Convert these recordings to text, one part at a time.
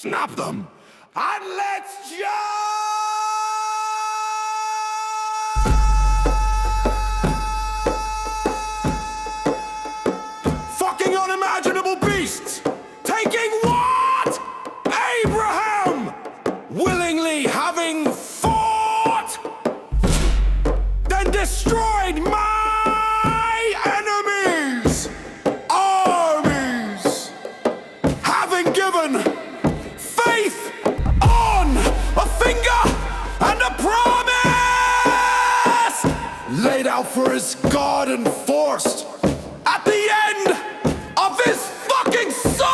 snap them, and let's jump! Fucking unimaginable beasts! Taking what? Abraham! Willingly having fought, then destroyed my enemies' armies, having given faith on a finger and a promise, laid out for his God and forced at the end of his fucking sword!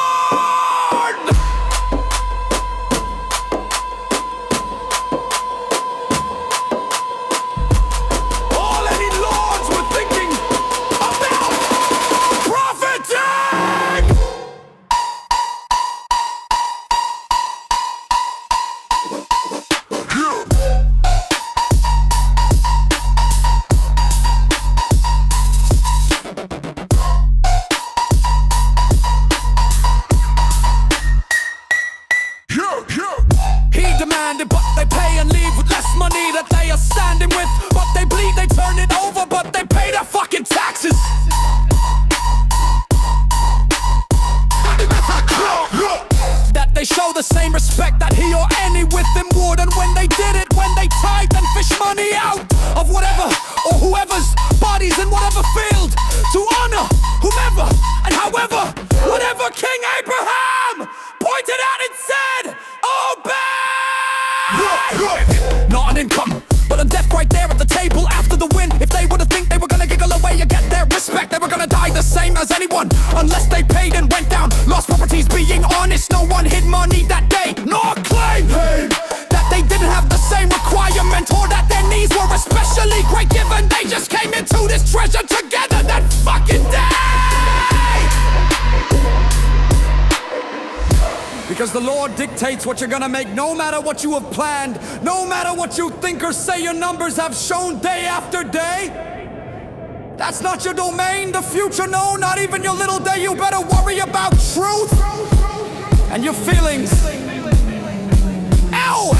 All any lords were thinking about profiting! He demanded, but they pay and leave with less money that they are standing with. But they bleed, they turn it over, but they pay their fucking taxes. That they show the same respect that he or any with him would. And when they did it, when they tithe and fish money out of whatever or whoever's bodies in whatever field, to honor whomever and however, whatever King Abraham pointed at and said, obey! Not an income, but a death right there at the table after the win. If they were to think they were gonna giggle away and get their respect, they were gonna die the same as anyone, unless they paid and went down. Lost properties, being honest, no one hid money that day, nor claimed that they didn't have the same requirement, or that their needs were especially great, given they just came into this treasure together that fucking day. Because the Lord dictates what you're gonna make, no matter what you have planned, no matter what you think or say your numbers have shown day after day. That's not your domain, the future, no, not even your little day. You better worry about truth and your feelings. Ow!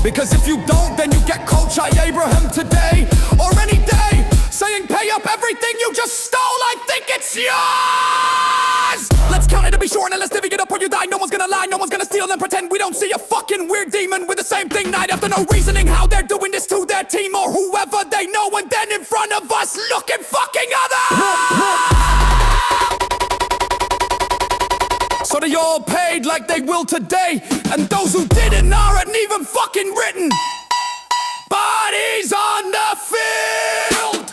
Because if you don't, then you get Coach Abraham today, or any day, saying pay up everything you just stole, I think it's yours! Let's count it to be sure, and then let's divvy it up or you die. No one's gonna lie, no one's gonna steal and pretend we don't see a fucking weird demon with the same thing night after, no reasoning how they're doing this to their team or whoever they know, and then in front of us looking fucking other. So they all paid like they will today, and those who didn't aren't even fucking written. Bodies on the field.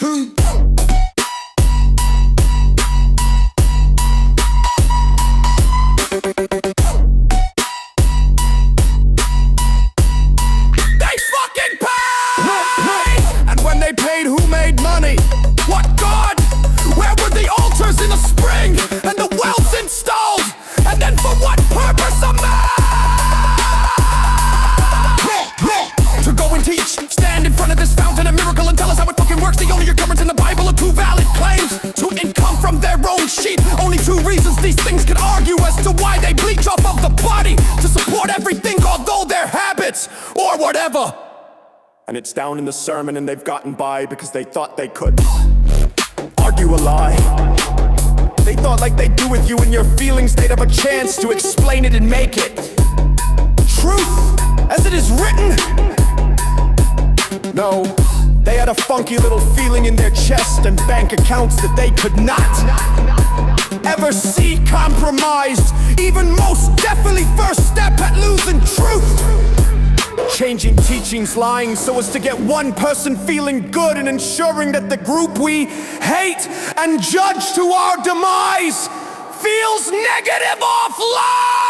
They fucking paid! And when they paid, who made money? What God? Where were the altars in the spring? And the wealth installed? And then for what purpose a man? To go and teach, stand in front of this fountain, a miracle, and tell us how it fucking works. The only occurrence in the Bible are two valid claims to income from their own sheep. Only two reasons these things can argue as to why they bleach off of the body to support everything, although their habits or whatever. And it's down in the sermon, and they've gotten by because they thought they could argue a lie. They thought like they do with you in your feelings, they'd have a chance to explain it and make it truth as it is written. No, they had a funky little feeling in their chest and bank accounts that they could not ever see compromised. Even most definitely first step at losing truth. Changing teachings, lying so as to get one person feeling good, and ensuring that the group we hate and judge to our demise feels negative off life.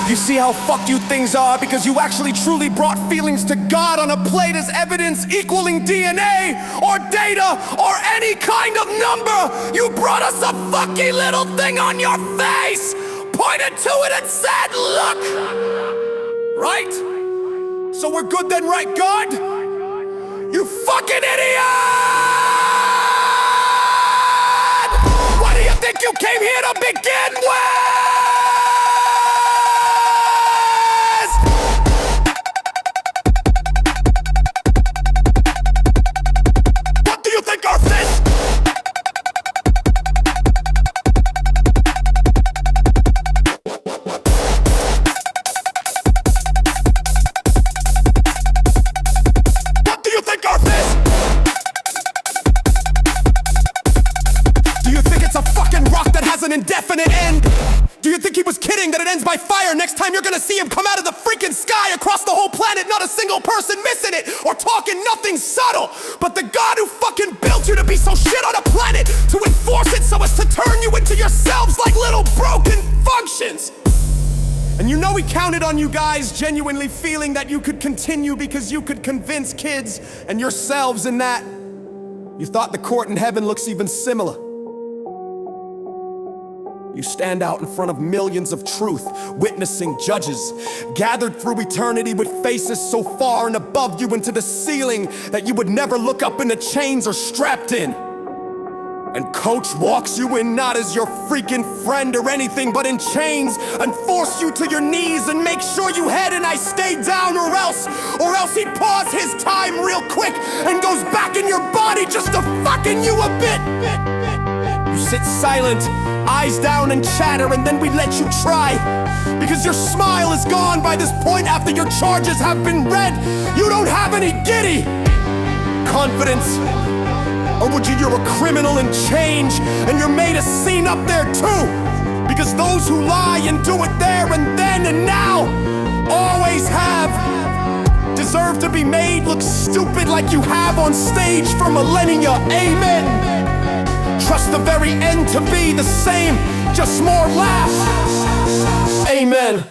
You see how fucked you things are, because you actually truly brought feelings to God on a plate as evidence equaling DNA or data or any kind of number. You brought us a fucky little thing on your face, pointed to it and said, look! Right? So we're good then, right, God? You fucking idiot! What do you think you came here to begin with? think are this? What do you think are this? Do you think it's a fucking rock that has an indefinite end? Do you think he was kidding that it ends by fire? Next time you're gonna see him come out of the freaking sky across the whole planet, not a single person missing it or talking nothing subtle. But the God who fucking built you to be so shit on a planet, to enforce it so as to turn you into yourselves like little broken functions. And you know he counted on you guys genuinely feeling that you could continue because you could convince kids and yourselves in that. You thought the court in heaven looks even similar. You stand out in front of millions of truth, witnessing judges, gathered through eternity with faces so far and above you into the ceiling that you would never look up into chains or strapped in. And coach walks you in not as your freaking friend or anything, but in chains, and force you to your knees and make sure you head and I stay down, or else he'd pause his time real quick and goes back in your body just to fucking you a bit. You sit silent, eyes down and chatter, and then we let you try. Because your smile is gone by this point after your charges have been read. You don't have any giddy confidence. Or would you're a criminal in change and you're made a scene up there too? Because those who lie and do it there and then and now always have deserve to be made look stupid like you have on stage for millennia. Amen. Trust the very end to be the same, just more laughs. Amen.